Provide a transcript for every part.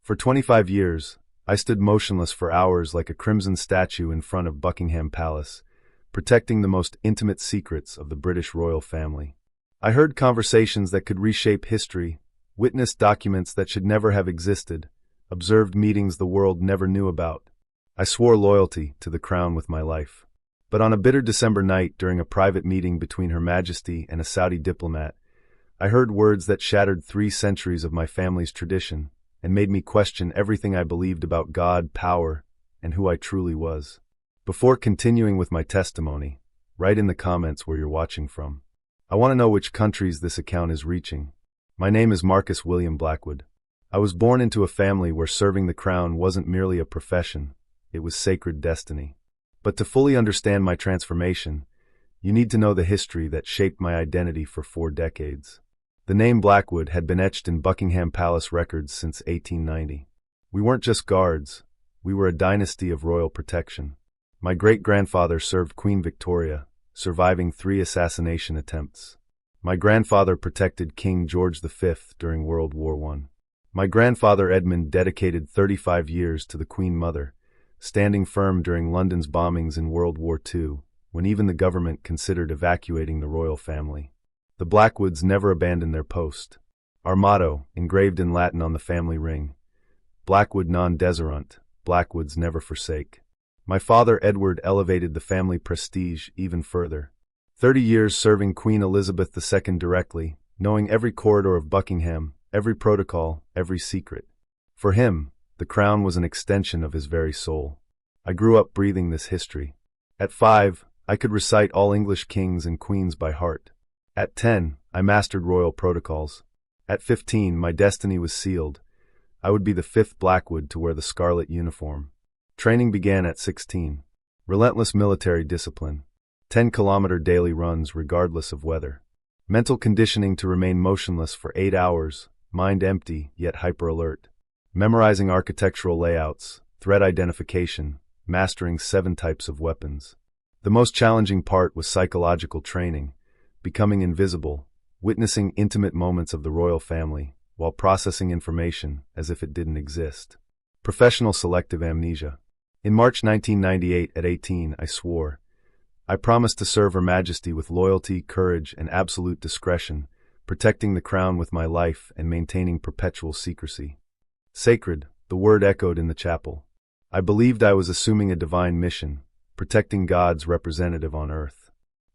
For 25 years, I stood motionless for hours like a crimson statue in front of Buckingham Palace, protecting the most intimate secrets of the British royal family. I heard conversations that could reshape history, witnessed documents that should never have existed, observed meetings the world never knew about. I swore loyalty to the crown with my life. But on a bitter December night during a private meeting between Her Majesty and a Saudi diplomat, I heard words that shattered 3 centuries of my family's tradition and made me question everything I believed about God, power, and who I truly was. Before continuing with my testimony, write in the comments where you're watching from. I want to know which countries this account is reaching. My name is Marcus William Blackwood. I was born into a family where serving the crown wasn't merely a profession, it was sacred destiny. But to fully understand my transformation, you need to know the history that shaped my identity for 4 decades. The name Blackwood had been etched in Buckingham Palace records since 1890. We weren't just guards, we were a dynasty of royal protection. My great-grandfather served Queen Victoria, surviving 3 assassination attempts. My grandfather protected King George V during World War I. My grandfather Edmund dedicated 35 years to the Queen Mother, standing firm during London's bombings in World War II, when even the government considered evacuating the royal family. The Blackwoods never abandoned their post. Our motto, engraved in Latin on the family ring, Blackwood non deserunt, Blackwoods never forsake. My father Edward elevated the family prestige even further. 30 years serving Queen Elizabeth II directly, knowing every corridor of Buckingham, every protocol, every secret. For him, the crown was an extension of his very soul. I grew up breathing this history. At 5, I could recite all English kings and queens by heart. At 10, I mastered royal protocols. At 15, my destiny was sealed. I would be the 5th Blackwood to wear the scarlet uniform. Training began at 16. Relentless military discipline. 10-kilometer daily runs regardless of weather. Mental conditioning to remain motionless for 8 hours, mind empty yet hyper-alert. Memorizing architectural layouts, threat identification, mastering 7 types of weapons. The most challenging part was psychological training, becoming invisible, witnessing intimate moments of the royal family, while processing information as if it didn't exist. Professional selective amnesia. In March 1998, at 18, I swore. I promised to serve Her Majesty with loyalty, courage, and absolute discretion, protecting the crown with my life and maintaining perpetual secrecy. Sacred, the word echoed in the chapel. I believed I was assuming a divine mission, protecting God's representative on earth.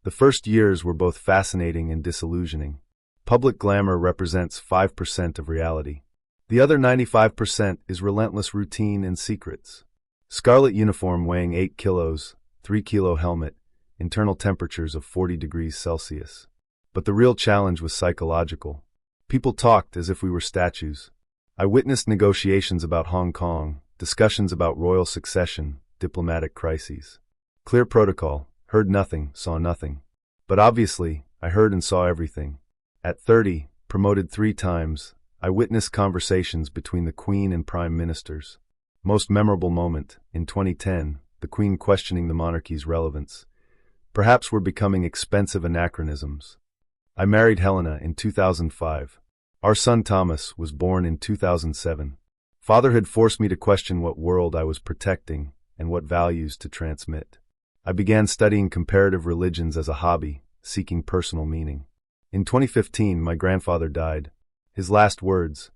The first years were both fascinating and disillusioning. Public glamour represents 5% of reality. The other 95% is relentless routine and secrets. Scarlet uniform weighing 8 kilos, 3-kilo helmet, internal temperatures of 40 degrees Celsius. But the real challenge was psychological. People talked as if we were statues. I witnessed negotiations about Hong Kong, discussions about royal succession, diplomatic crises. Clear protocol. Heard nothing, saw nothing. But obviously, I heard and saw everything. At 30, promoted 3 times, I witnessed conversations between the Queen and Prime Ministers. Most memorable moment, in 2010, the Queen questioning the monarchy's relevance. Perhaps we're becoming expensive anachronisms. I married Helena in 2005. Our son Thomas was born in 2007. Fatherhood forced me to question what world I was protecting and what values to transmit. I began studying comparative religions as a hobby, seeking personal meaning. In 2015, my grandfather died. His last words,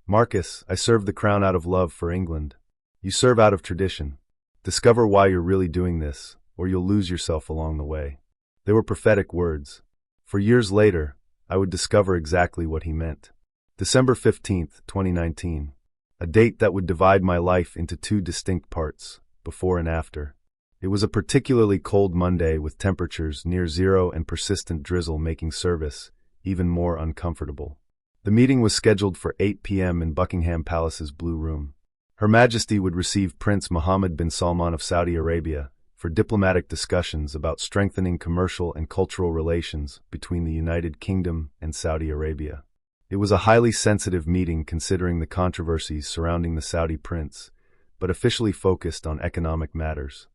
"Marcus, I serve the crown out of love for England." You serve out of tradition. Discover why you're really doing this, or you'll lose yourself along the way. They were prophetic words. For years later, I would discover exactly what he meant. December 15th, 2019. A date that would divide my life into 2 distinct parts, before and after. It was a particularly cold Monday with temperatures near 0 and persistent drizzle making service even more uncomfortable. The meeting was scheduled for 8 p.m. in Buckingham Palace's Blue Room. Her Majesty would receive Prince Mohammed bin Salman of Saudi Arabia for diplomatic discussions about strengthening commercial and cultural relations between the United Kingdom and Saudi Arabia. It was a highly sensitive meeting considering the controversies surrounding the Saudi prince, but officially focused on economic matters.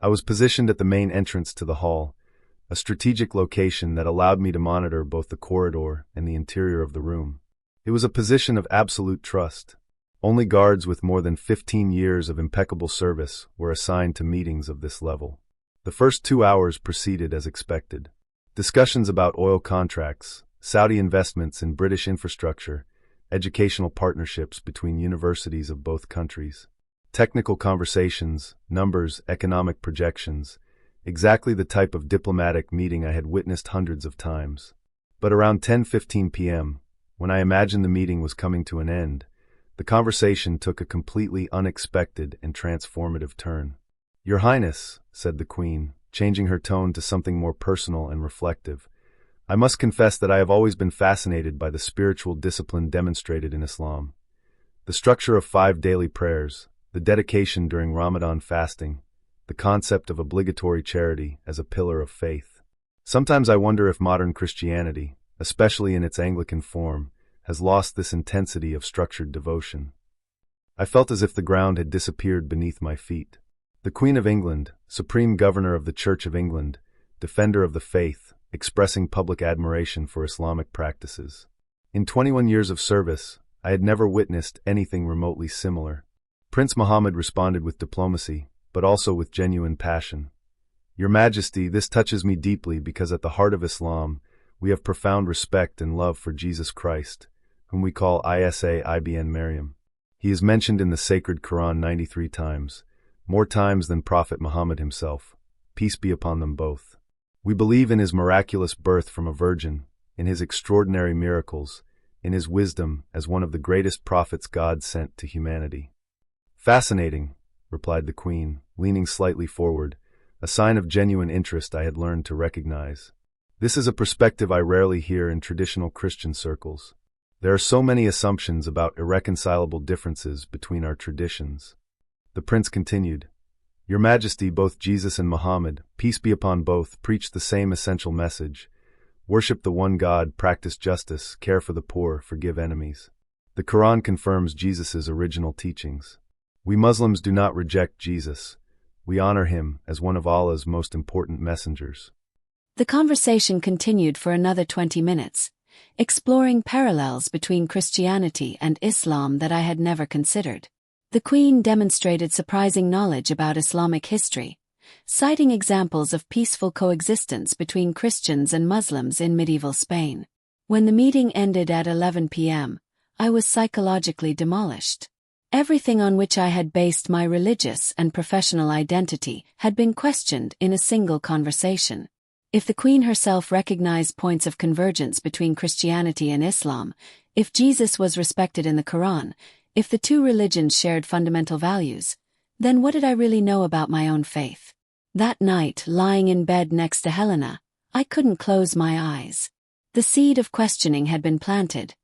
I was positioned at the main entrance to the hall, a strategic location that allowed me to monitor both the corridor and the interior of the room. It was a position of absolute trust. Only guards with more than 15 years of impeccable service were assigned to meetings of this level. The first 2 hours proceeded as expected. Discussions about oil contracts, Saudi investments in British infrastructure, educational partnerships between universities of both countries. Technical conversations, numbers, economic projections, exactly the type of diplomatic meeting I had witnessed hundreds of times. But around 10:15 p.m., when I imagined the meeting was coming to an end, the conversation took a completely unexpected and transformative turn. "Your Highness," said the Queen, changing her tone to something more personal and reflective, "I must confess that I have always been fascinated by the spiritual discipline demonstrated in Islam. The structure of 5 daily prayers, the dedication during Ramadan fasting, the concept of obligatory charity as a pillar of faith. Sometimes I wonder if modern Christianity, especially in its Anglican form, has lost this intensity of structured devotion." I felt as if the ground had disappeared beneath my feet. The Queen of England, Supreme Governor of the Church of England, defender of the faith, expressing public admiration for Islamic practices. In 21 years of service, I had never witnessed anything remotely similar. Prince Mohammed responded with diplomacy, but also with genuine passion. "Your Majesty, this touches me deeply because at the heart of Islam, we have profound respect and love for Jesus Christ, whom we call Isa ibn Maryam. He is mentioned in the sacred Quran 93 times, more times than Prophet Muhammad himself, peace be upon them both. We believe in his miraculous birth from a virgin, in his extraordinary miracles, in his wisdom as one of the greatest prophets God sent to humanity." "Fascinating," replied the Queen, leaning slightly forward, a sign of genuine interest I had learned to recognize. "This is a perspective I rarely hear in traditional Christian circles. There are so many assumptions about irreconcilable differences between our traditions." The prince continued, "Your Majesty, both Jesus and Muhammad, peace be upon both, preached the same essential message. Worship the one God, practice justice, care for the poor, forgive enemies. The Quran confirms Jesus' original teachings. We Muslims do not reject Jesus. We honor him as one of Allah's most important messengers." The conversation continued for another 20 minutes, exploring parallels between Christianity and Islam that I had never considered. The Queen demonstrated surprising knowledge about Islamic history, citing examples of peaceful coexistence between Christians and Muslims in medieval Spain. When the meeting ended at 11 p.m., I was psychologically demolished. Everything on which I had based my religious and professional identity had been questioned in a single conversation. If the Queen herself recognized points of convergence between Christianity and Islam, if Jesus was respected in the Quran, if the two religions shared fundamental values, then what did I really know about my own faith? That night, lying in bed next to Helena, I couldn't close my eyes. The seed of questioning had been planted,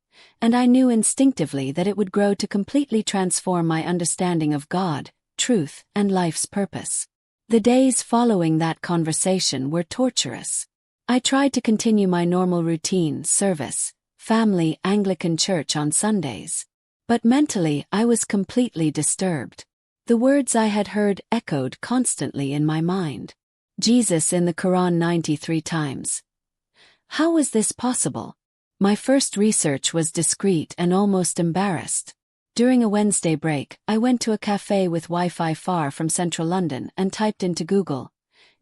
and I knew instinctively that it would grow to completely transform my understanding of God, truth, and life's purpose. The days following that conversation were torturous. I tried to continue my normal routine, service, family, Anglican church on Sundays. But mentally I was completely disturbed. The words I had heard echoed constantly in my mind. Jesus in the Quran 93 times. How was this possible? My first research was discreet and almost embarrassed. During a Wednesday break, I went to a cafe with Wi-Fi far from central London and typed into Google,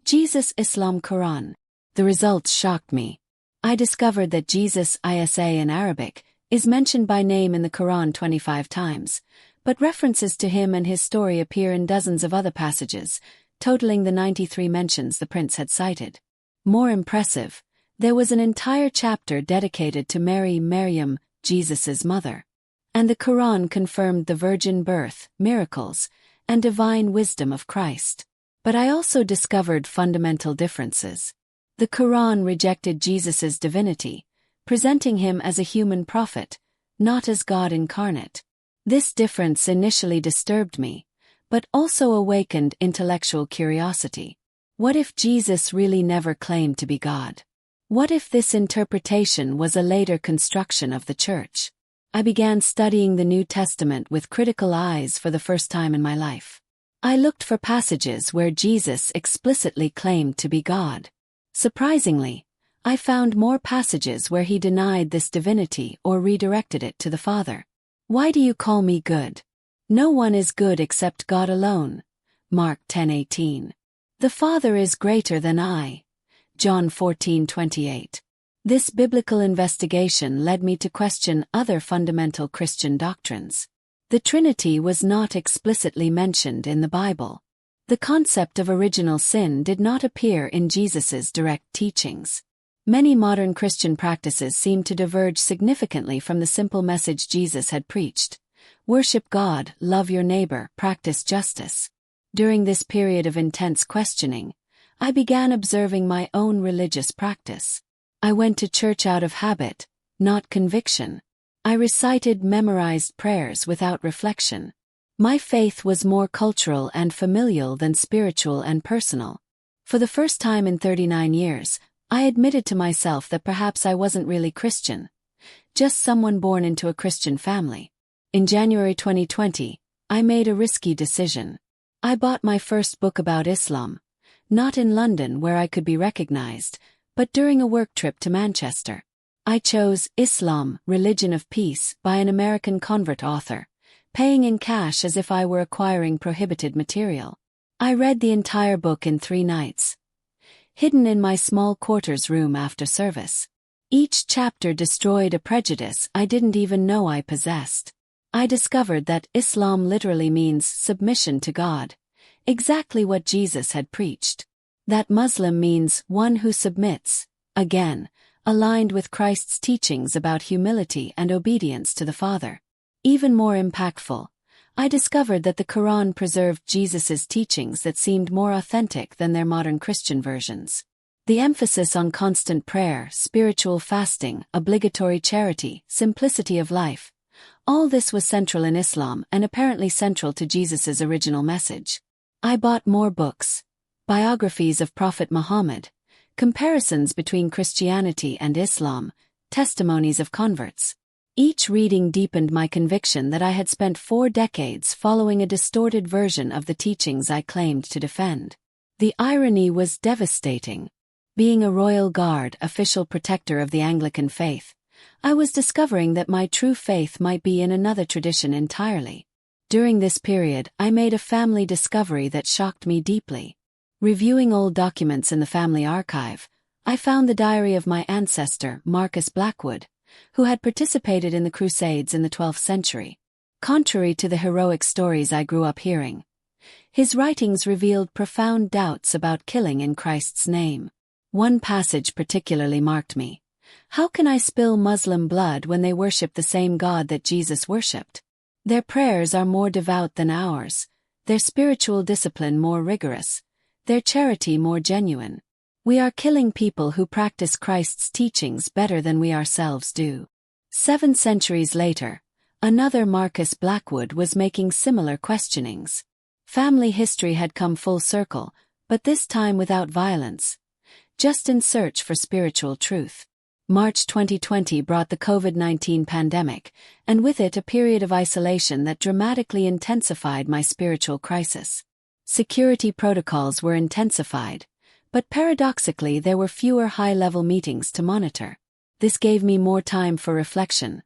"Jesus Islam Quran." The results shocked me. I discovered that Jesus, Isa in Arabic, is mentioned by name in the Quran 25 times, but references to him and his story appear in dozens of other passages, totaling the 93 mentions the prince had cited. More impressive, there was an entire chapter dedicated to Mary, Maryam, Jesus' mother. And the Quran confirmed the virgin birth, miracles, and divine wisdom of Christ. But I also discovered fundamental differences. The Quran rejected Jesus' divinity, presenting him as a human prophet, not as God incarnate. This difference initially disturbed me, but also awakened intellectual curiosity. What if Jesus really never claimed to be God? What if this interpretation was a later construction of the Church? I began studying the New Testament with critical eyes for the first time in my life. I looked for passages where Jesus explicitly claimed to be God. Surprisingly, I found more passages where he denied this divinity or redirected it to the Father. Why do you call me good? No one is good except God alone. Mark 10:18. The Father is greater than I. John 14:28. This biblical investigation led me to question other fundamental Christian doctrines. The Trinity was not explicitly mentioned in the Bible. The concept of original sin did not appear in Jesus' direct teachings. Many modern Christian practices seem to diverge significantly from the simple message Jesus had preached. Worship God, love your neighbor, practice justice. During this period of intense questioning, I began observing my own religious practice. I went to church out of habit, not conviction. I recited memorized prayers without reflection. My faith was more cultural and familial than spiritual and personal. For the first time in 39 years, I admitted to myself that perhaps I wasn't really Christian, just someone born into a Christian family. In January 2020, I made a risky decision. I bought my first book about Islam, not in London where I could be recognized, but during a work trip to Manchester. I chose Islam, Religion of Peace by an American convert author, paying in cash as if I were acquiring prohibited material. I read the entire book in 3 nights, hidden in my small quarters room after service. Each chapter destroyed a prejudice I didn't even know I possessed. I discovered that Islam literally means submission to God, exactly what Jesus had preached. That Muslim means one who submits, again, aligned with Christ's teachings about humility and obedience to the Father. Even more impactful, I discovered that the Quran preserved Jesus' teachings that seemed more authentic than their modern Christian versions. The emphasis on constant prayer, spiritual fasting, obligatory charity, simplicity of life, all this was central in Islam and apparently central to Jesus' original message. I bought more books, biographies of Prophet Muhammad, comparisons between Christianity and Islam, testimonies of converts. Each reading deepened my conviction that I had spent 4 decades following a distorted version of the teachings I claimed to defend. The irony was devastating. Being a royal guard, official protector of the Anglican faith, I was discovering that my true faith might be in another tradition entirely. During this period, I made a family discovery that shocked me deeply. Reviewing old documents in the family archive, I found the diary of my ancestor, Marcus Blackwood, who had participated in the Crusades in the 12th century. Contrary to the heroic stories I grew up hearing, his writings revealed profound doubts about killing in Christ's name. One passage particularly marked me. How can I spill Muslim blood when they worship the same God that Jesus worshipped? Their prayers are more devout than ours, their spiritual discipline more rigorous, their charity more genuine. We are killing people who practice Christ's teachings better than we ourselves do. 7 centuries later, another Marcus Blackwood was making similar questionings. Family history had come full circle, but this time without violence, just in search for spiritual truth. March 2020 brought the COVID-19 pandemic, and with it a period of isolation that dramatically intensified my spiritual crisis. Security protocols were intensified, but paradoxically there were fewer high-level meetings to monitor. This gave me more time for reflection.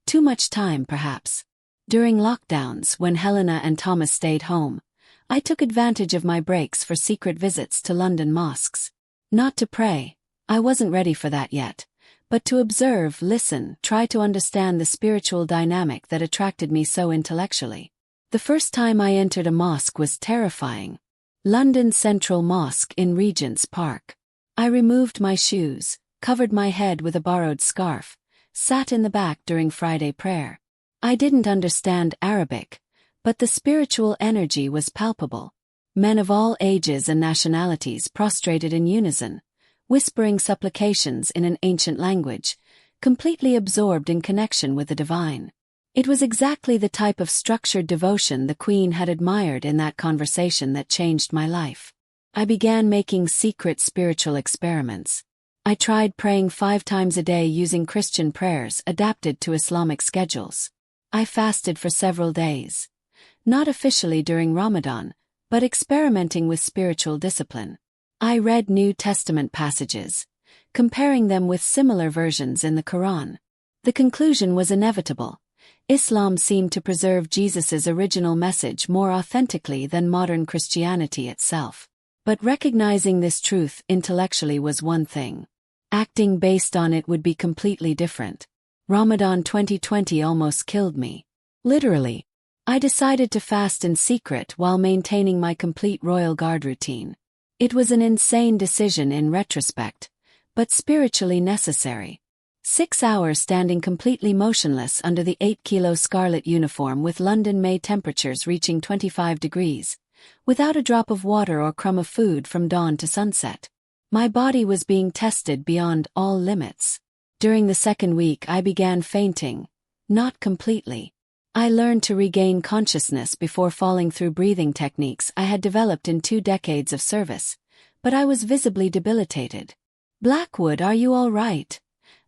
Too much time, perhaps. During lockdowns, when Helena and Thomas stayed home, I took advantage of my breaks for secret visits to London mosques. Not to pray, I wasn't ready for that yet, but to observe, listen, try to understand the spiritual dynamic that attracted me so intellectually. The first time I entered a mosque was terrifying. London Central Mosque in Regent's Park. I removed my shoes, covered my head with a borrowed scarf, sat in the back during Friday prayer. I didn't understand Arabic, but the spiritual energy was palpable. Men of all ages and nationalities prostrated in unison, whispering supplications in an ancient language, completely absorbed in connection with the divine. It was exactly the type of structured devotion the Queen had admired in that conversation that changed my life. I began making secret spiritual experiments. I tried praying 5 times a day using Christian prayers adapted to Islamic schedules. I fasted for several days. Not officially during Ramadan, but experimenting with spiritual discipline. I read New Testament passages, comparing them with similar versions in the Quran. The conclusion was inevitable. Islam seemed to preserve Jesus's original message more authentically than modern Christianity itself. But recognizing this truth intellectually was one thing. Acting based on it would be completely different. Ramadan 2020 almost killed me. Literally. I decided to fast in secret while maintaining my complete Royal Guard routine. It was an insane decision in retrospect, but spiritually necessary. 6 hours standing completely motionless under the 8-kilo scarlet uniform with London May temperatures reaching 25 degrees, without a drop of water or crumb of food from dawn to sunset. My body was being tested beyond all limits. During the second week I began fainting, not completely. I learned to regain consciousness before falling through breathing techniques I had developed in 2 decades of service, but I was visibly debilitated. "Blackwood, are you all right?"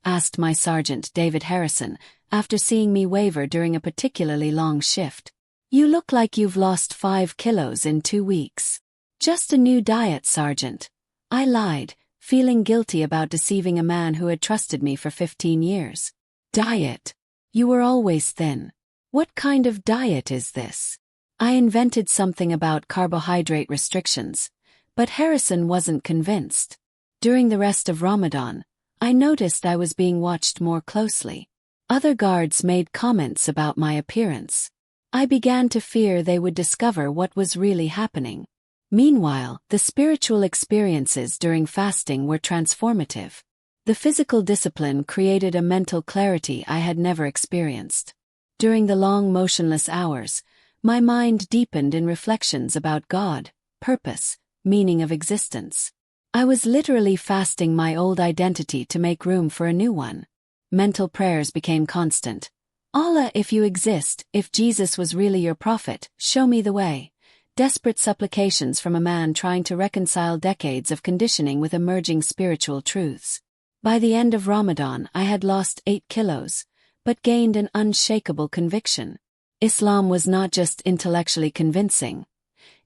asked my sergeant, David Harrison, after seeing me waver during a particularly long shift. "You look like you've lost 5 kilos in 2 weeks. Just a new diet, Sergeant." I lied, feeling guilty about deceiving a man who had trusted me for 15 years. "Diet? You were always thin. What kind of diet is this?" I invented something about carbohydrate restrictions, but Harrison wasn't convinced. During the rest of Ramadan, I noticed I was being watched more closely. Other guards made comments about my appearance. I began to fear they would discover what was really happening. Meanwhile, the spiritual experiences during fasting were transformative. The physical discipline created a mental clarity I had never experienced. During the long motionless hours, my mind deepened in reflections about God, purpose, meaning of existence. I was literally fasting my old identity to make room for a new one. Mental prayers became constant. "Allah, if you exist, if Jesus was really your prophet, show me the way." Desperate supplications from a man trying to reconcile decades of conditioning with emerging spiritual truths. By the end of Ramadan, I had lost 8 kilos, but gained an unshakable conviction. Islam was not just intellectually convincing.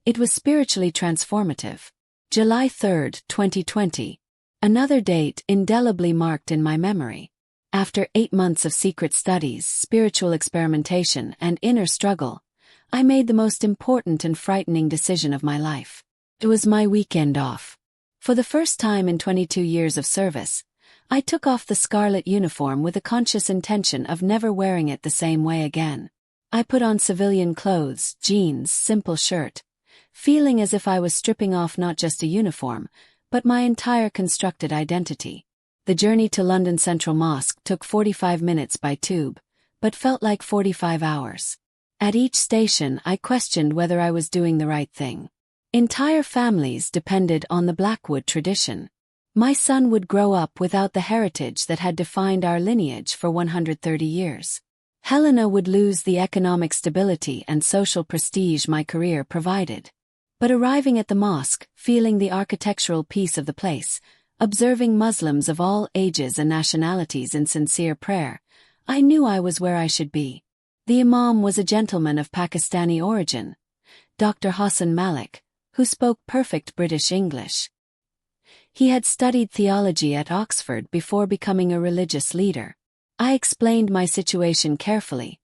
It was spiritually transformative. July 3, 2020. Another date indelibly marked in my memory. After 8 months of secret studies, spiritual experimentation, and inner struggle, I made the most important and frightening decision of my life. It was my weekend off. For the first time in 22 years of service, I took off the scarlet uniform with a conscious intention of never wearing it the same way again. I put on civilian clothes, jeans, simple shirt, feeling as if I was stripping off not just a uniform, but my entire constructed identity. The journey to London Central Mosque took 45 minutes by tube, but felt like 45 hours. At each station I questioned whether I was doing the right thing. Entire families depended on the Blackwood tradition. My son would grow up without the heritage that had defined our lineage for 130 years. Helena would lose the economic stability and social prestige my career provided. But arriving at the mosque, feeling the architectural peace of the place, observing Muslims of all ages and nationalities in sincere prayer, I knew I was where I should be. The Imam was a gentleman of Pakistani origin, Dr. Hassan Malik, who spoke perfect British English. He had studied theology at Oxford before becoming a religious leader. I explained my situation carefully,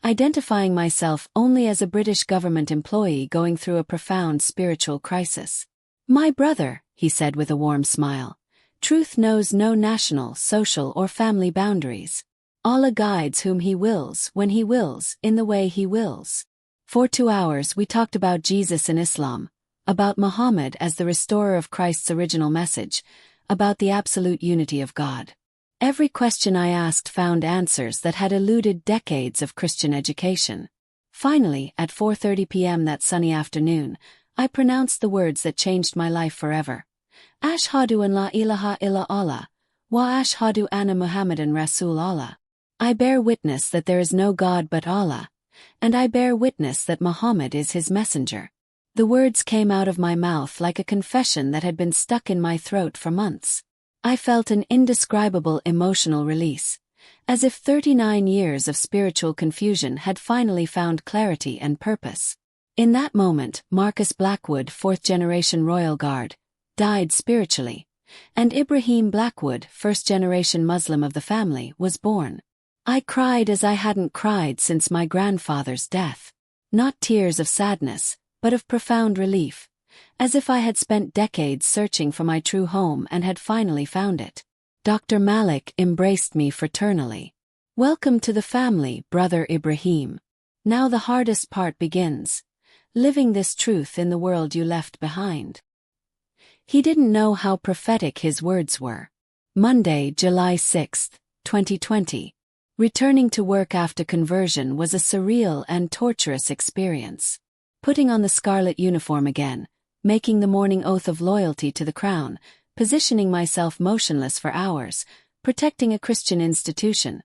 identifying myself only as a British government employee going through a profound spiritual crisis. "My brother," he said with a warm smile, "truth knows no national, social, or family boundaries. Allah guides whom He wills, when He wills, in the way He wills." For 2 hours we talked about Jesus and Islam, about Muhammad as the restorer of Christ's original message, about the absolute unity of God. Every question I asked found answers that had eluded decades of Christian education. Finally, at 4:30 p.m. that sunny afternoon, I pronounced the words that changed my life forever. Ashhadu an la ilaha illa Allah, wa ashhadu anna Muhammadan Rasul Allah. I bear witness that there is no God but Allah, and I bear witness that Muhammad is His messenger. The words came out of my mouth like a confession that had been stuck in my throat for months. I felt an indescribable emotional release, as if 39 years of spiritual confusion had finally found clarity and purpose. In that moment, Marcus Blackwood, 4th-generation Royal Guard, died spiritually, and Ibrahim Blackwood, 1st-generation Muslim of the family, was born. I cried as I hadn't cried since my grandfather's death. Not tears of sadness, but of profound relief, as if I had spent decades searching for my true home and had finally found it. Dr. Malik embraced me fraternally. "Welcome to the family, Brother Ibrahim. Now the hardest part begins. Living this truth in the world you left behind." He didn't know how prophetic his words were. Monday, July 6, 2020. Returning to work after conversion was a surreal and torturous experience. Putting on the scarlet uniform again, making the morning oath of loyalty to the crown, positioning myself motionless for hours, protecting a Christian institution,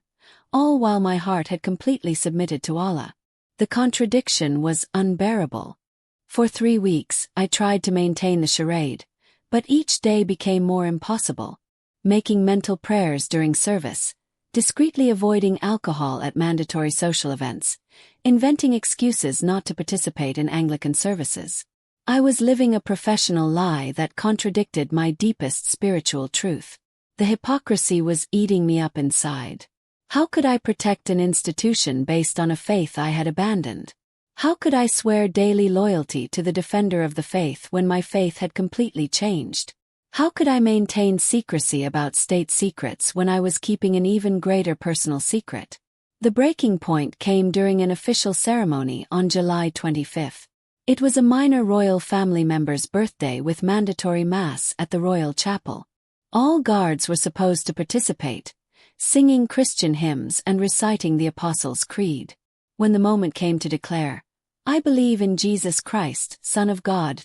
all while my heart had completely submitted to Allah. The contradiction was unbearable. For 3 weeks, I tried to maintain the charade, but each day became more impossible. Making mental prayers during service, discreetly avoiding alcohol at mandatory social events, inventing excuses not to participate in Anglican services. I was living a professional lie that contradicted my deepest spiritual truth. The hypocrisy was eating me up inside. How could I protect an institution based on a faith I had abandoned? How could I swear daily loyalty to the defender of the faith when my faith had completely changed? How could I maintain secrecy about state secrets when I was keeping an even greater personal secret? The breaking point came during an official ceremony on July 25. It was a minor royal family member's birthday with mandatory mass at the royal chapel. All guards were supposed to participate, singing Christian hymns and reciting the Apostles' Creed. When the moment came to declare, "I believe in Jesus Christ, Son of God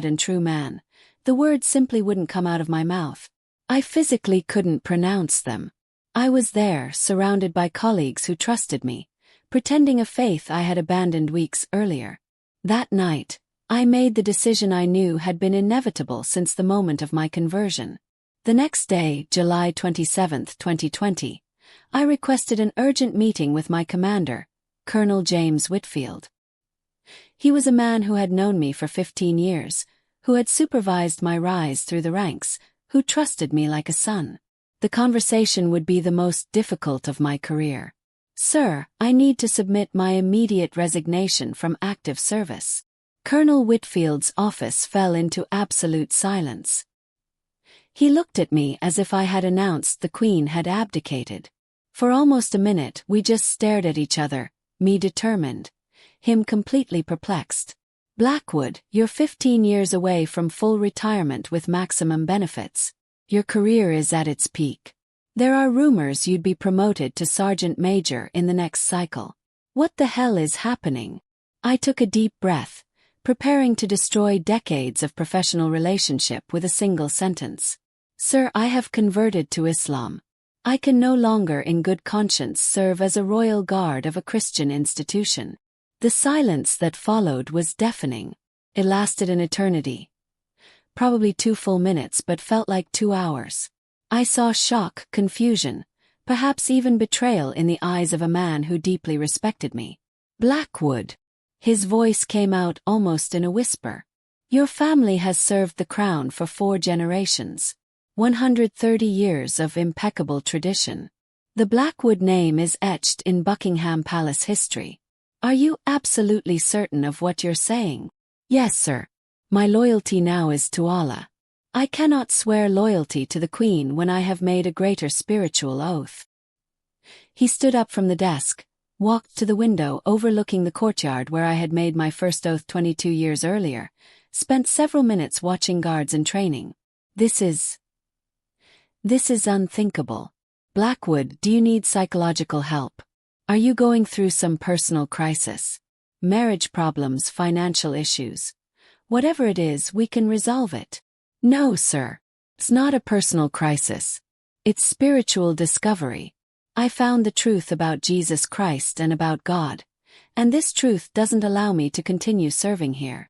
and true man," the words simply wouldn't come out of my mouth. I physically couldn't pronounce them. I was there, surrounded by colleagues who trusted me, pretending a faith I had abandoned weeks earlier. That night, I made the decision I knew had been inevitable since the moment of my conversion. The next day, July 27, 2020, I requested an urgent meeting with my commander, Colonel James Whitfield. He was a man who had known me for 15 years, who had supervised my rise through the ranks, who trusted me like a son. The conversation would be the most difficult of my career. "Sir, I need to submit my immediate resignation from active service." Colonel Whitfield's office fell into absolute silence. He looked at me as if I had announced the Queen had abdicated. For almost a minute we just stared at each other, me determined, him completely perplexed. "Blackwood, you're 15 years away from full retirement with maximum benefits. Your career is at its peak. There are rumors you'd be promoted to Sergeant Major in the next cycle. What the hell is happening?" I took a deep breath, preparing to destroy decades of professional relationship with a single sentence. "Sir, I have converted to Islam. I can no longer in good conscience serve as a royal guard of a Christian institution." The silence that followed was deafening. It lasted an eternity. Probably 2 full minutes, but felt like 2 hours. I saw shock, confusion, perhaps even betrayal in the eyes of a man who deeply respected me. "Blackwood." His voice came out almost in a whisper. "Your family has served the crown for 4 generations. 130 years of impeccable tradition. The Blackwood name is etched in Buckingham Palace history. Are you absolutely certain of what you're saying?" "Yes, sir. My loyalty now is to Allah. I cannot swear loyalty to the Queen when I have made a greater spiritual oath." He stood up from the desk, walked to the window overlooking the courtyard where I had made my first oath 22 years earlier, spent several minutes watching guards in training. This is unthinkable. "Blackwood, do you need psychological help? Are you going through some personal crisis? Marriage problems, financial issues? Whatever it is, we can resolve it." "No, sir. It's not a personal crisis. It's spiritual discovery. I found the truth about Jesus Christ and about God, and this truth doesn't allow me to continue serving here."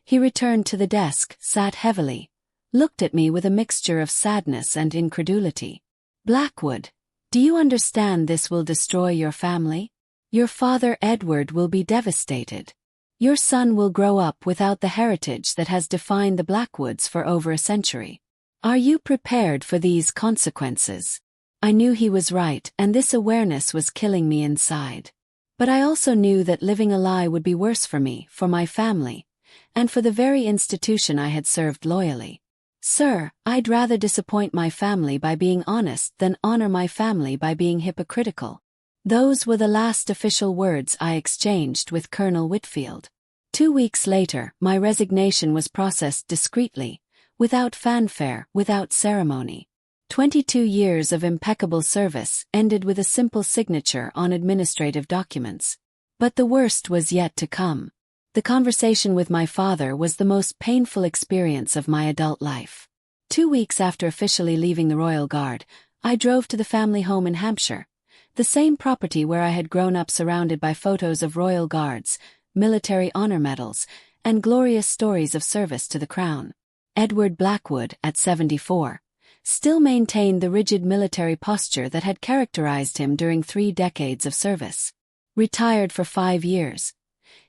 He returned to the desk, sat heavily, looked at me with a mixture of sadness and incredulity. "Blackwood, do you understand this will destroy your family? Your father Edward will be devastated. Your son will grow up without the heritage that has defined the Blackwoods for over a century. Are you prepared for these consequences?" I knew he was right, and this awareness was killing me inside. But I also knew that living a lie would be worse for me, for my family, and for the very institution I had served loyally. Sir, I'd rather disappoint my family by being honest than honor my family by being hypocritical. Those were the last official words I exchanged with Colonel Whitfield. 2 weeks later, my resignation was processed discreetly, without fanfare, without ceremony. 22 years of impeccable service ended with a simple signature on administrative documents. But the worst was yet to come. The conversation with my father was the most painful experience of my adult life. 2 weeks after officially leaving the Royal Guard, I drove to the family home in Hampshire, the same property where I had grown up surrounded by photos of Royal Guards, military honor medals, and glorious stories of service to the Crown. Edward Blackwood, at 74, still maintained the rigid military posture that had characterized him during 3 decades of service. Retired for 5 years,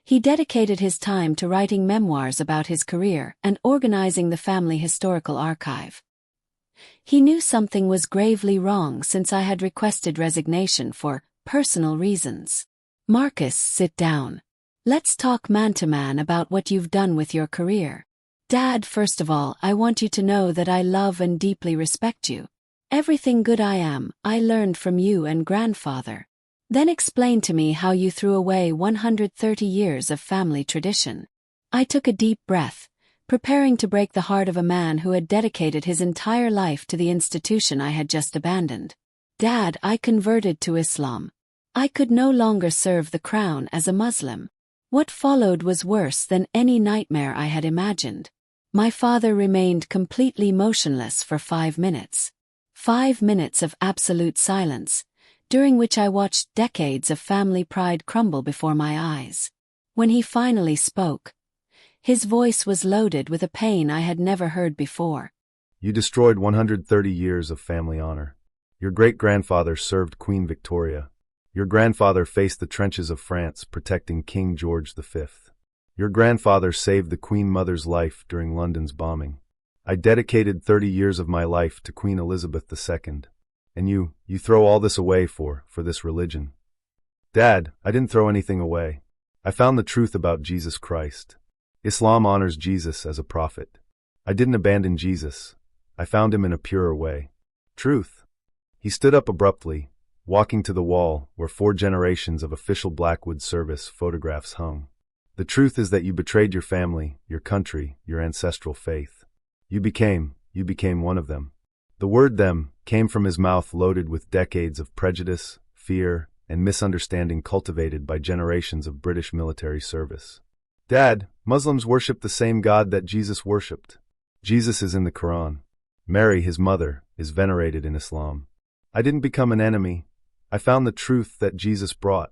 he dedicated his time to writing memoirs about his career and organizing the family historical archive. He knew something was gravely wrong since I had requested resignation for personal reasons. Marcus, sit down. Let's talk man-to-man about what you've done with your career. Dad, first of all, I want you to know that I love and deeply respect you. Everything good I learned from you and grandfather. Then explain to me how you threw away 130 years of family tradition. I took a deep breath, preparing to break the heart of a man who had dedicated his entire life to the institution I had just abandoned. Dad, I converted to Islam. I could no longer serve the Crown as a Muslim. What followed was worse than any nightmare I had imagined. My father remained completely motionless for 5 minutes. 5 minutes of absolute silence, during which I watched decades of family pride crumble before my eyes. When he finally spoke, his voice was loaded with a pain I had never heard before. You destroyed 130 years of family honor. Your great-grandfather served Queen Victoria. Your grandfather faced the trenches of France protecting King George V. Your grandfather saved the Queen Mother's life during London's bombing. I dedicated 30 years of my life to Queen Elizabeth II. And you throw all this away for this religion. Dad, I didn't throw anything away. I found the truth about Jesus Christ. Islam honors Jesus as a prophet. I didn't abandon Jesus. I found him in a purer way. Truth. He stood up abruptly, walking to the wall where 4 generations of official Blackwood service photographs hung. The truth is that you betrayed your family, your country, your ancestral faith. You became one of them. The word them came from his mouth loaded with decades of prejudice, fear, and misunderstanding cultivated by generations of British military service. Dad, Muslims worship the same God that Jesus worshipped. Jesus is in the Quran. Mary, his mother, is venerated in Islam. I didn't become an enemy. I found the truth that Jesus brought.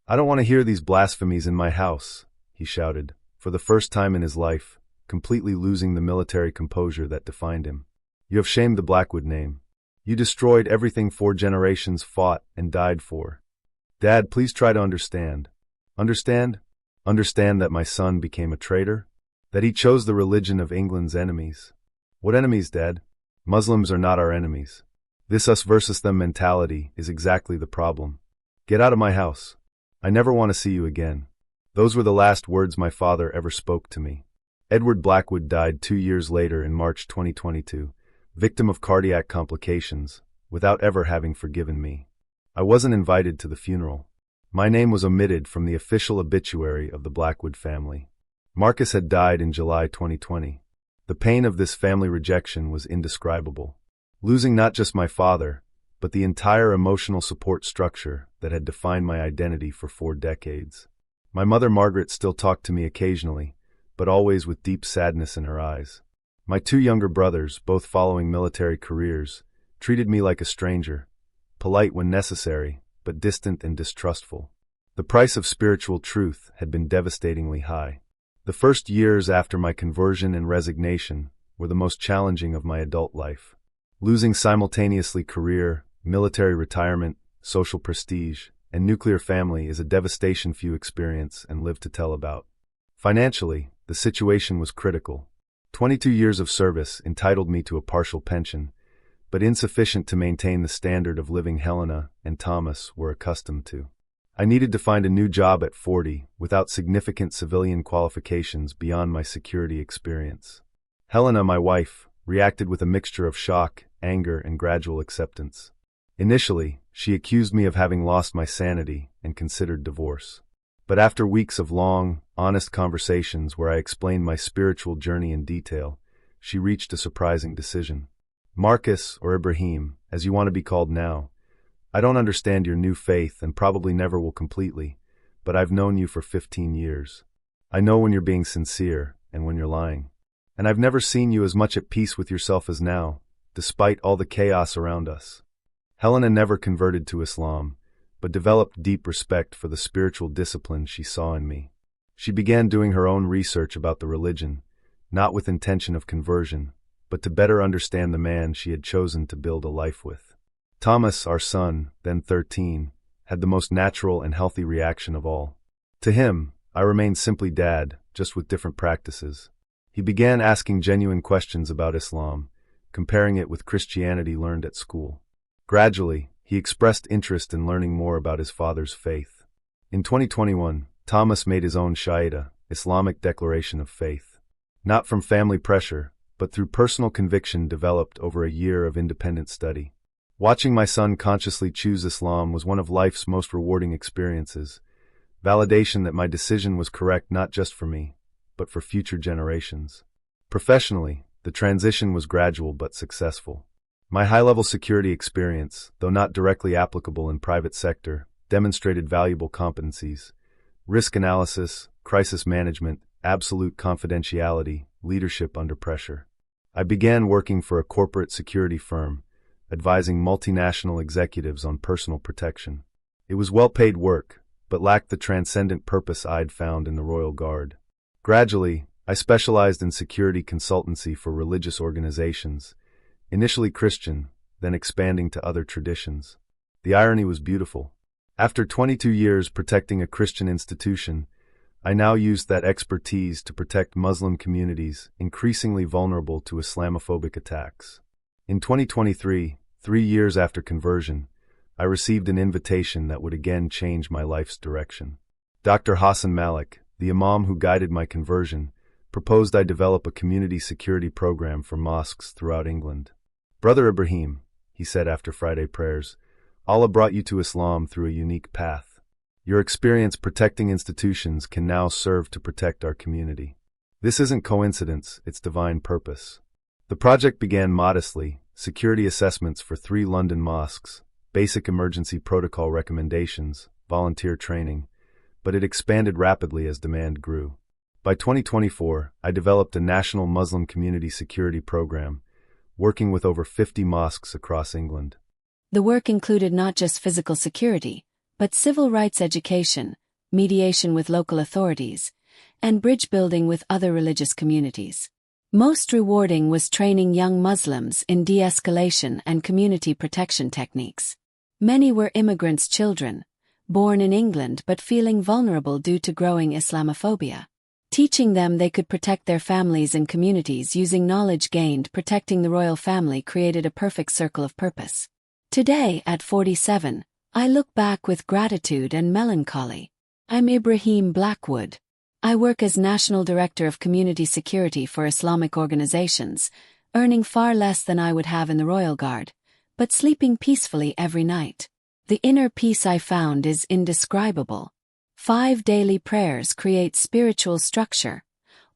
I don't want to hear these blasphemies in my house, he shouted, for the first time in his life, completely losing the military composure that defined him. You have shamed the Blackwood name. You destroyed everything 4 generations fought and died for. Dad, please try to understand. Understand? Understand that my son became a traitor? That he chose the religion of England's enemies? What enemies, Dad? Muslims are not our enemies. This us versus them mentality is exactly the problem. Get out of my house. I never want to see you again. Those were the last words my father ever spoke to me. Edward Blackwood died 2 years later in March 2022. Victim of cardiac complications, without ever having forgiven me. I wasn't invited to the funeral. My name was omitted from the official obituary of the Blackwood family. Marcus had died in July 2020. The pain of this family rejection was indescribable. Losing not just my father, but the entire emotional support structure that had defined my identity for 4 decades. My mother Margaret still talked to me occasionally, but always with deep sadness in her eyes. My 2 younger brothers, both following military careers, treated me like a stranger, polite when necessary, but distant and distrustful. The price of spiritual truth had been devastatingly high. The first years after my conversion and resignation were the most challenging of my adult life. Losing simultaneously career, military retirement, social prestige, and nuclear family is a devastation few experience and live to tell about. Financially, the situation was critical. 22 years of service entitled me to a partial pension, but insufficient to maintain the standard of living Helena and Thomas were accustomed to. I needed to find a new job at 40 without significant civilian qualifications beyond my security experience. Helena, my wife, reacted with a mixture of shock, anger, and gradual acceptance. Initially, she accused me of having lost my sanity and considered divorce. But after weeks of long, honest conversations where I explained my spiritual journey in detail, she reached a surprising decision. Marcus, or Ibrahim, as you want to be called now, I don't understand your new faith and probably never will completely, but I've known you for 15 years. I know when you're being sincere and when you're lying. And I've never seen you as much at peace with yourself as now, despite all the chaos around us. Helena never converted to Islam, but developed deep respect for the spiritual discipline she saw in me. She began doing her own research about the religion, not with intention of conversion, but to better understand the man she had chosen to build a life with. Thomas, our son, then 13, had the most natural and healthy reaction of all. To him, I remained simply Dad, just with different practices. He began asking genuine questions about Islam, comparing it with Christianity learned at school. Gradually, he expressed interest in learning more about his father's faith. In 2021, Thomas made his own Shahada, Islamic declaration of faith. Not from family pressure, but through personal conviction developed over a year of independent study. Watching my son consciously choose Islam was one of life's most rewarding experiences, validation that my decision was correct not just for me, but for future generations. Professionally, the transition was gradual but successful. My high-level security experience, though not directly applicable in private sector, demonstrated valuable competencies: risk analysis, crisis management, absolute confidentiality, leadership under pressure. I began working for a corporate security firm, advising multinational executives on personal protection. It was well-paid work, but lacked the transcendent purpose I'd found in the Royal Guard. Gradually, I specialized in security consultancy for religious organizations, initially Christian, then expanding to other traditions. The irony was beautiful. After 22 years protecting a Christian institution, I now used that expertise to protect Muslim communities increasingly vulnerable to Islamophobic attacks. In 2023, 3 years after conversion, I received an invitation that would again change my life's direction. Dr. Hassan Malik, the imam who guided my conversion, proposed I develop a community security program for mosques throughout England. "Brother Ibrahim," he said after Friday prayers, "Allah brought you to Islam through a unique path. Your experience protecting institutions can now serve to protect our community. This isn't coincidence, it's divine purpose." The project began modestly: security assessments for 3 London mosques, basic emergency protocol recommendations, volunteer training, but it expanded rapidly as demand grew. By 2024, I developed a national Muslim community security program, working with over 50 mosques across England. The work included not just physical security, but civil rights education, mediation with local authorities, and bridge building with other religious communities. Most rewarding was training young Muslims in de-escalation and community protection techniques. Many were immigrants' children, born in England but feeling vulnerable due to growing Islamophobia. Teaching them they could protect their families and communities using knowledge gained protecting the royal family created a perfect circle of purpose. Today, at 47, I look back with gratitude and melancholy. I'm Ibrahim Blackwood. I work as National Director of Community Security for Islamic organizations, earning far less than I would have in the Royal Guard, but sleeping peacefully every night. The inner peace I found is indescribable. 5 daily prayers create spiritual structure,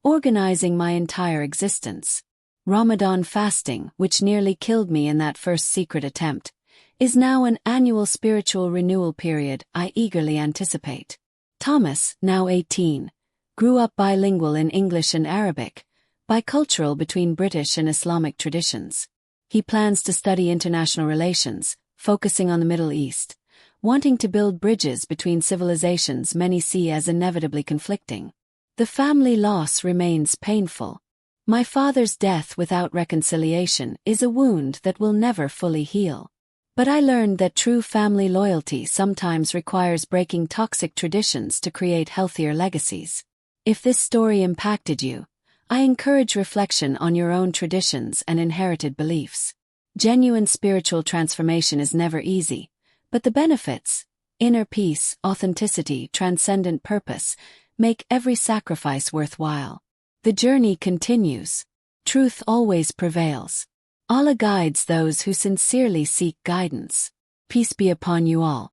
organizing my entire existence. Ramadan fasting, which nearly killed me in that first secret attempt, is now an annual spiritual renewal period I eagerly anticipate. Thomas, now 18, grew up bilingual in English and Arabic, bicultural between British and Islamic traditions. He plans to study international relations, focusing on the Middle East, wanting to build bridges between civilizations many see as inevitably conflicting. The family loss remains painful. My father's death without reconciliation is a wound that will never fully heal. But I learned that true family loyalty sometimes requires breaking toxic traditions to create healthier legacies. If this story impacted you, I encourage reflection on your own traditions and inherited beliefs. Genuine spiritual transformation is never easy, but the benefits, inner peace, authenticity, transcendent purpose, make every sacrifice worthwhile. The journey continues. Truth always prevails. Allah guides those who sincerely seek guidance. Peace be upon you all.